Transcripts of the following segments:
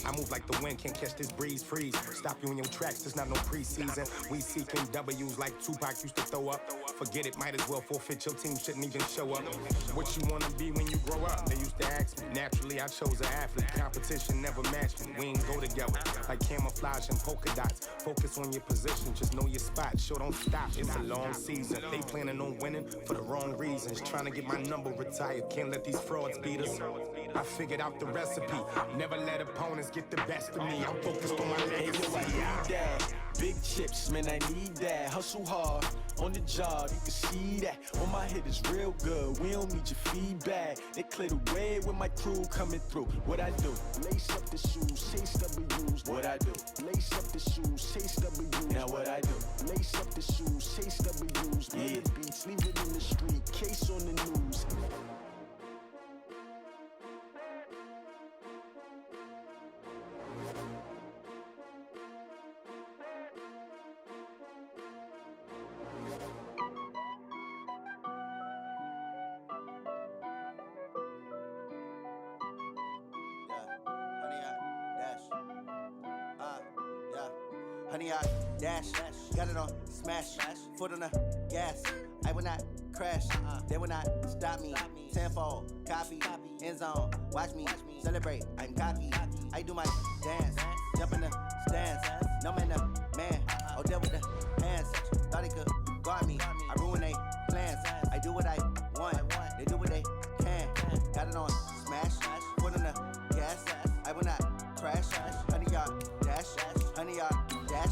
I move like the wind, can't catch this breeze, freeze. Stop you in your tracks, there's not no preseason. We seeking W's like Tupac used to throw up. Forget it, might as well forfeit, your team shouldn't even show up. What you wanna be when you grow up? They used to ask me. Naturally, I chose an athlete. Competition never matched me. We ain't go together like camouflage and polka dots. Focus on your position, just know your spot. Sure, don't stop, it's a long season. They planning on winning for the wrong reasons. Trying to get my number retired, can't let these frauds beat us. I figured out the recipe. Never let opponents get the best of me. I'm focused on my legacy. I need that. Big chips, man, I need that. Hustle hard on the job, you can see that. On my head is real good, we don't need your feedback. They clear the way with my crew coming through. What I do? Lace up the shoes, chase W's. What I do? Lace up the shoes, chase W's. Now what I do? Lace up the shoes, chase W's. Yeah. Beats, leave it in the street, case on the news. Honey, I dash, got it on smash, foot on the gas. I will not crash, they will not stop me. Tenfold, copy, end zone, watch me celebrate. I'm cocky, I do my dance, jump in the stands. No man, the man, oh, deal with the hands. Thought he could guard me, I ruin they plans. I do what I want, they do what they can. Got it on smash, foot on the gas. I will not crash, honey, y'all dash, honey, y'all dash,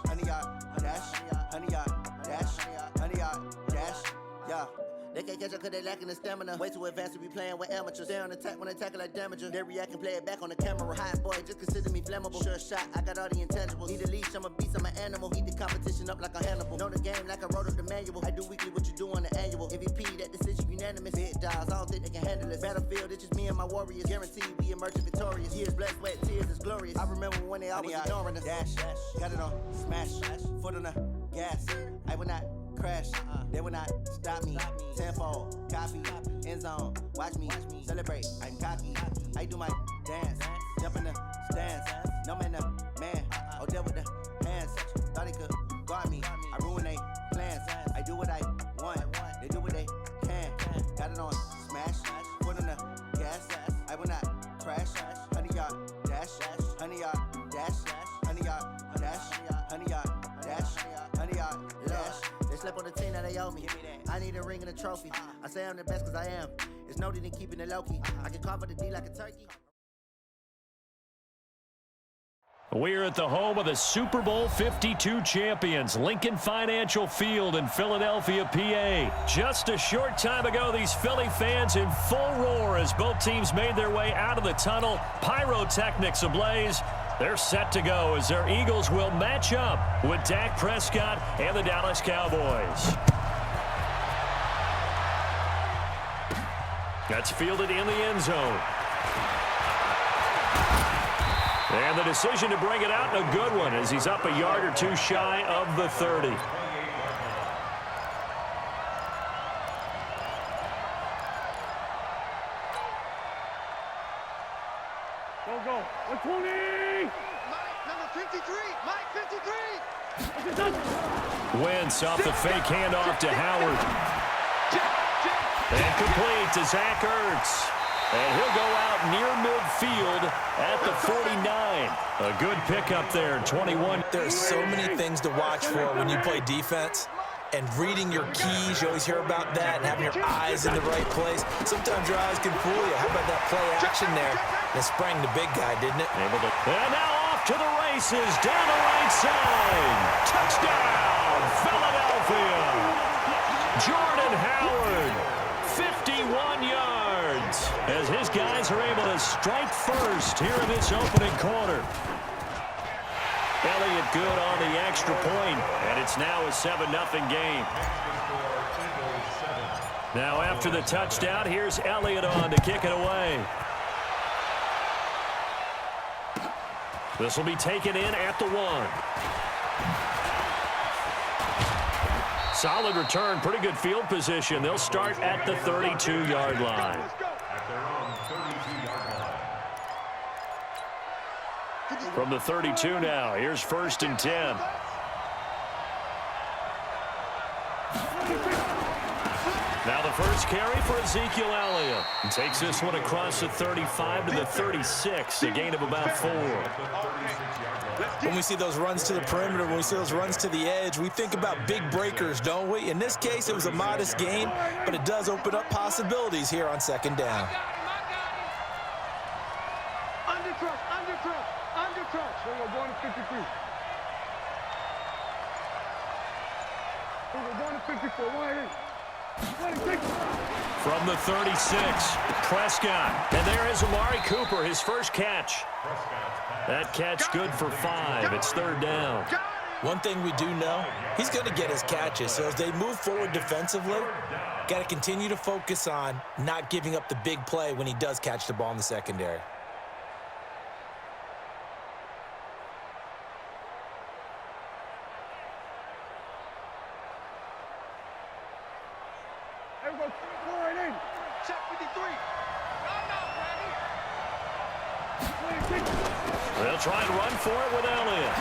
honey, y'all dash, honey, y'all dash, honey, y'all dash, yeah. They can't catch up cause they lacking the stamina. Way too advanced to be playing with amateurs. Stay on attack when they tackle like damager. They react and play it back on the camera. Hot boy, just consider me flammable. Sure shot, I got all the intangibles. Need a leash, I'm a beast, I'm an animal. Heat the competition up like a Hannibal. Know the game like I wrote up the manual. I do weekly what you do on the annual. MVP, that decision unanimous. Big dogs, I don't think they can handle it. Battlefield, it's just me and my warriors. Guaranteed we emerge victorious. Years, blood, sweat, tears, is glorious. I remember when they always ignoring us. Dash, got it on smash, foot on the gas. I will not crash, they will not stop me. Tenfold, copy, end zone, watch me celebrate. I'm cocky, I do my dance, jump in the stands. No man, the man, oh, deal with the hands. Thought he could guard me, I ruin they plans. I do what I want, they do what they can. Got it on smash, foot on the gas. I will not crash, honey, y'all dash, honey, y'all dash, honey, y'all dash, honey, y'all dash, honey, y'all dash. They slept on the team that they owe me. I need a ring and a trophy. I say I'm the best cause I am. It's no need in keeping it low key. I can cover the D like a turkey. We're at the home of the Super Bowl 52 champions, Lincoln Financial Field in Philadelphia, PA. Just a short time ago, these Philly fans in full roar as both teams made their way out of the tunnel. Pyrotechnics ablaze. They're set to go as their Eagles will match up with Dak Prescott and the Dallas Cowboys. That's fielded in the end zone. And the decision to bring it out, a good one, as he's up a yard or two shy of the 30. Go. 120! Mike, number 53! Mike, 53! Wentz off the fake handoff to Howard. And complete to Zach Ertz. And he'll go out near midfield at the 49. A good pickup there, 21. There's so many things to watch for when you play defense. And reading your keys, you always hear about that, and having your eyes in the right place. Sometimes your eyes can fool you. How about that play action there? It sprang the big guy, didn't it? And now off to the races, down the right side. Touchdown, Philadelphia. Jordan Howard, 51 yards, as his guys are able to strike first here in this opening quarter. Elliott good on the extra point, and it's now a 7-0 game. Now after the touchdown, here's Elliott on to kick it away. This will be taken in at the 1. Solid return, pretty good field position. They'll start at the 32-yard line. From the 32 now, here's 1st and 10. Now the first carry for Ezekiel Elliott. And takes this one across the 35 to the 36, a gain of about 4. When we see those runs to the perimeter, when we see those runs to the edge, we think about big breakers, don't we? In this case, it was a modest gain, but it does open up possibilities here on 2nd down. Undercross. We're going to 53. We're going to 54. 1-8. From the 36, Prescott. And there is Amari Cooper, his first catch. That catch good for 5. It's 3rd down. One thing we do know, he's going to get his catches. So as they move forward defensively, got to continue to focus on not giving up the big play when he does catch the ball in the secondary. They'll try and run for it with Elliott.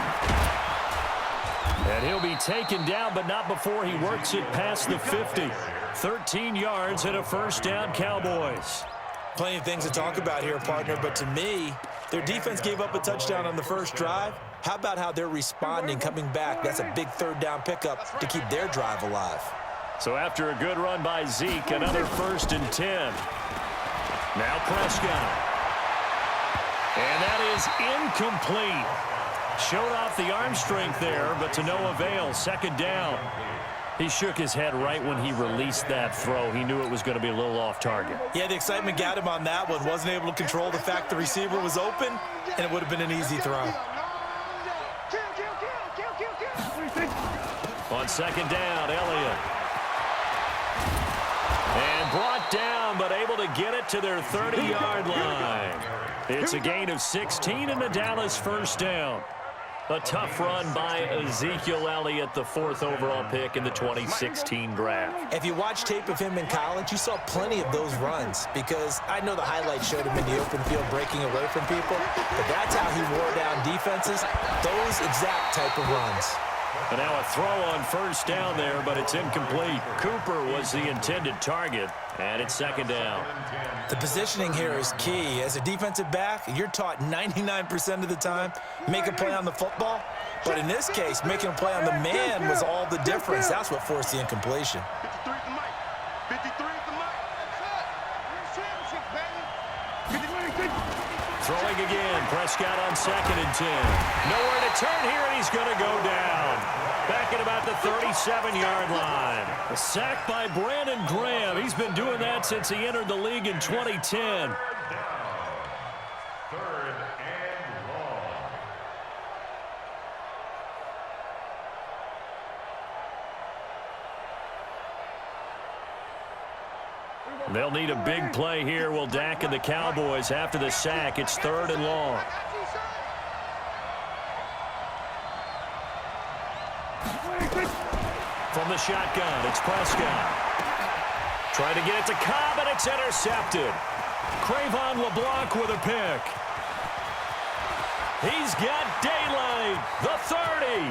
And he'll be taken down, but not before he works it past the 50. 13 yards and a 1st down, Cowboys. Plenty of things to talk about here, partner, but to me, their defense gave up a touchdown on the first drive. How about how they're responding, coming back? That's a big 3rd down pickup to keep their drive alive. So after a good run by Zeke, another 1st and 10. Now Prescott. And that is incomplete. Showed off the arm strength there, but to no avail. 2nd down. He shook his head right when he released that throw. He knew it was going to be a little off target. Yeah, the excitement got him on that one. Wasn't able to control the fact the receiver was open, and it would have been an easy throw. On 2nd down, Elliott. And brought down, but able to get it to their 30-yard line. It's a gain of 16 and a Dallas 1st down. A tough run by Ezekiel Elliott, the 4th overall pick in the 2016 draft. If you watch tape of him in college, you saw plenty of those runs because I know the highlights showed him in the open field breaking away from people, but that's how he wore down defenses, those exact type of runs. And now a throw on 1st down there, but it's incomplete. Cooper was the intended target, and it's 2nd down. The positioning here is key. As a defensive back, you're taught 99% of the time, make a play on the football. But in this case, making a play on the man was all the difference. That's what forced the incompletion. 53 is the mic. 53 is the mic. Throwing again, Prescott on 2nd and 10. Nowhere to turn here, and he's going to go down. Back at about the 37-yard line. A sack by Brandon Graham. He's been doing that since he entered the league in 2010. They'll need a big play here. Will Dak and the Cowboys after the sack. It's 3rd and long. From the shotgun, it's Prescott. Trying to get it to Cobb, and it's intercepted. Crayvon LeBlanc with a pick. He's got daylight. The 30.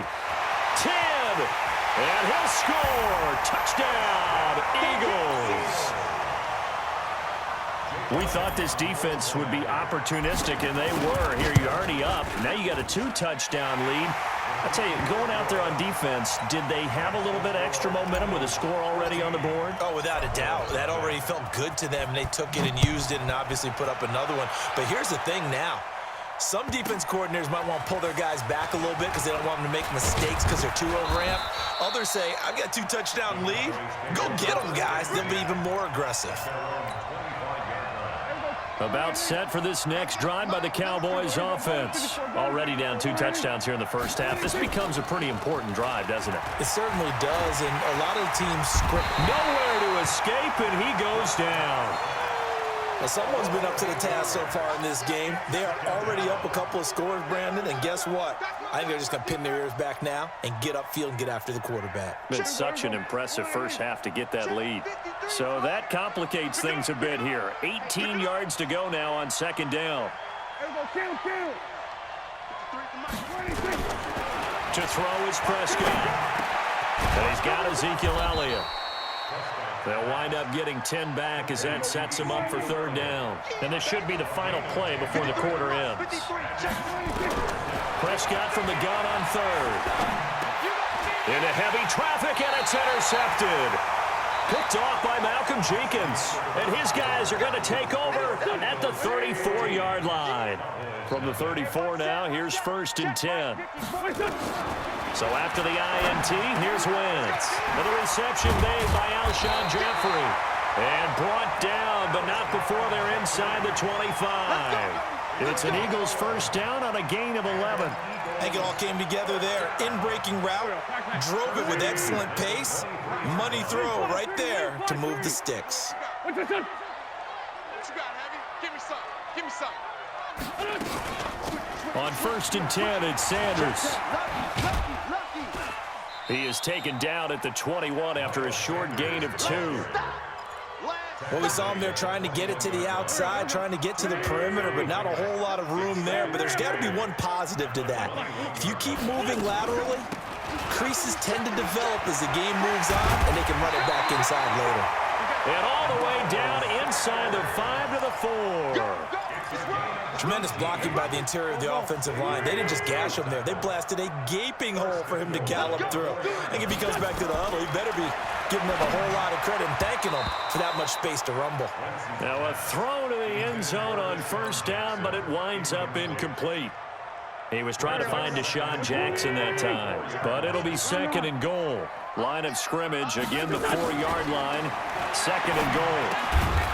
10. And he'll score. Touchdown, Eagles. We thought this defense would be opportunistic, and they were. Here, you're already up. Now you got a 2-touchdown lead. I tell you, going out there on defense, did they have a little bit of extra momentum with a score already on the board? Oh, without a doubt. That already felt good to them, and they took it and used it and obviously put up another one. But here's the thing now. Some defense coordinators might want to pull their guys back a little bit because they don't want them to make mistakes because they're too over-amped. Others say, I've got a 2-touchdown lead. Go get them, guys. They'll be even more aggressive. About set for this next drive by the Cowboys offense. Already down 2 touchdowns here in the first half. This becomes a pretty important drive, doesn't it? It certainly does, and a lot of teams script. Nowhere to escape, and he goes down. Well, someone's been up to the task so far in this game. They are already up a couple of scores, Brandon, and guess what? I think they're just going to pin their ears back now and get upfield and get after the quarterback. It's such an impressive first half to get that lead. So that complicates things a bit here. 18 yards to go now on 2nd down. To throw is Prescott. And he's got Ezekiel Elliott. They'll wind up getting 10 back as that sets him up for third down. And this should be the final play before the quarter ends. Prescott from the gun on third. Into heavy traffic, and it's intercepted. Picked off by Malcolm Jenkins. And his guys are going to take over at the 34-yard line. From the 34 now, here's 1st and 10. So after the INT, here's Wentz. With a reception made by Alshon Jeffrey. And brought down, but not before they're inside the 25. It's an Eagles first down on a gain of 11. I think it all came together there. In-breaking route, drove it with excellent pace. Money throw right there to move the sticks. What you got, Heavy? Give me some. Give me some. On 1st and 10, it's Sanders. He is taken down at the 21 after a short gain of 2. Well, we saw him there trying to get it to the outside, trying to get to the perimeter, but not a whole lot of room there. But there's got to be one positive to that. If you keep moving laterally, creases tend to develop as the game moves on, and they can run it back inside later. And all the way down inside the 5 to the 4. Tremendous blocking by the interior of the offensive line. They didn't just gash him there. They blasted a gaping hole for him to gallop through. I think if he comes back to the huddle, he better be giving them a whole lot of credit and thanking them for that much space to rumble. Now a throw to the end zone on 1st down, but it winds up incomplete. He was trying to find Deshaun Jackson that time, but it'll be 2nd and goal. Line of scrimmage, again the 4-yard line, 2nd and goal.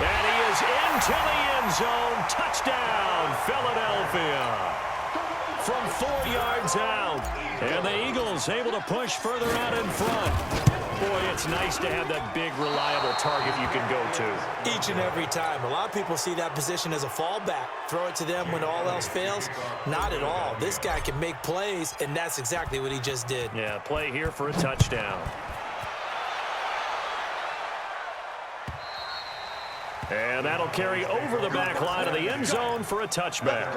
And he is into the end zone. Touchdown, Philadelphia. From 4 yards out. And the Eagles able to push further out in front. Boy, it's nice to have that big, reliable target you can go to. Each and every time. A lot of people see that position as a fallback. Throw it to them when all else fails. Not at all. This guy can make plays, and that's exactly what he just did. Yeah, play here for a touchdown. And that'll carry over the back line of the end zone for a touchback.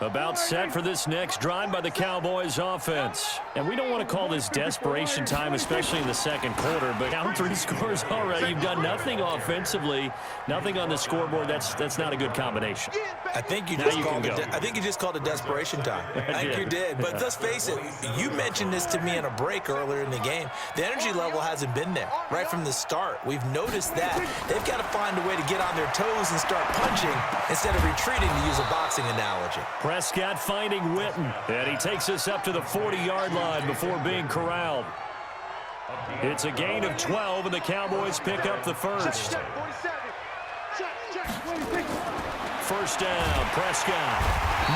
About set for this next drive by the Cowboys offense. And we don't want to call this desperation time, especially in the 2nd quarter, but down 3 scores already. You've done nothing offensively, nothing on the scoreboard. That's not a good combination. I think you just called it desperation time. I think you did. But let's face it, you mentioned this to me in a break earlier in the game. The energy level hasn't been there right from the start. We've noticed that. They've got to find a way to get on their toes and start punching instead of retreating, to use a boxing analogy. Prescott finding Witten, and he takes us up to the 40-yard line before being corralled. It's a gain of 12, and the Cowboys pick up the first. 1st down, Prescott.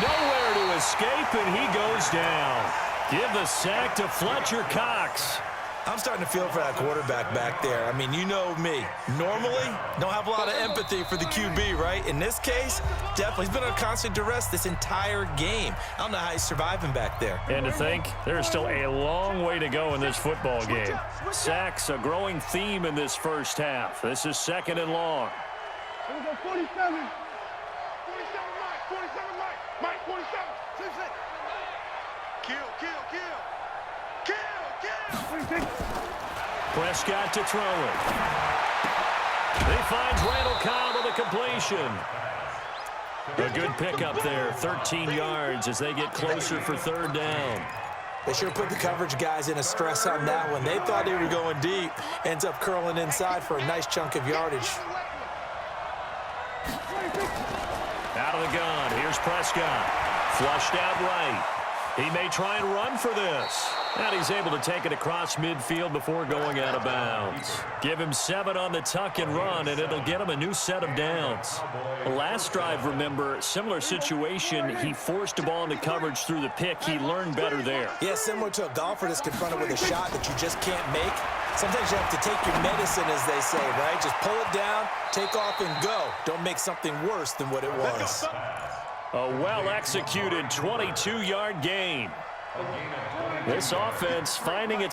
Nowhere to escape, and he goes down. Give the sack to Fletcher Cox. I'm starting to feel for that quarterback back there. I mean, you know me. Normally, don't have a lot of empathy for the QB, right? In this case, definitely. He's been on constant duress this entire game. I don't know how he's surviving back there. And to think, there's still a long way to go in this football game. Sacks, a growing theme in this first half. This is 2nd and long. Here we go, 47. 47, Mike. 47, Mike. Mike, 47. 6. Kill, kill, kill. Kill, kill. Prescott to throw it. He finds Randall Cobb with a completion. A good pickup there, 13 yards as they get closer for 3rd down. They sure put the coverage guys in a stress on that one. They thought they were going deep. Ends up curling inside for a nice chunk of yardage. Out of the gun, here's Prescott. Flushed out right. He may try and run for this. And he's able to take it across midfield before going out of bounds. Give him 7 on the tuck and run, and it'll get him a new set of downs. The last drive, remember, similar situation. He forced a ball into coverage through the pick. He learned better there. Yeah, similar to a golfer that's confronted with a shot that you just can't make. Sometimes you have to take your medicine, as they say, right? Just pull it down, take off, and go. Don't make something worse than what it was. A well-executed 22-yard gain. This offense finding its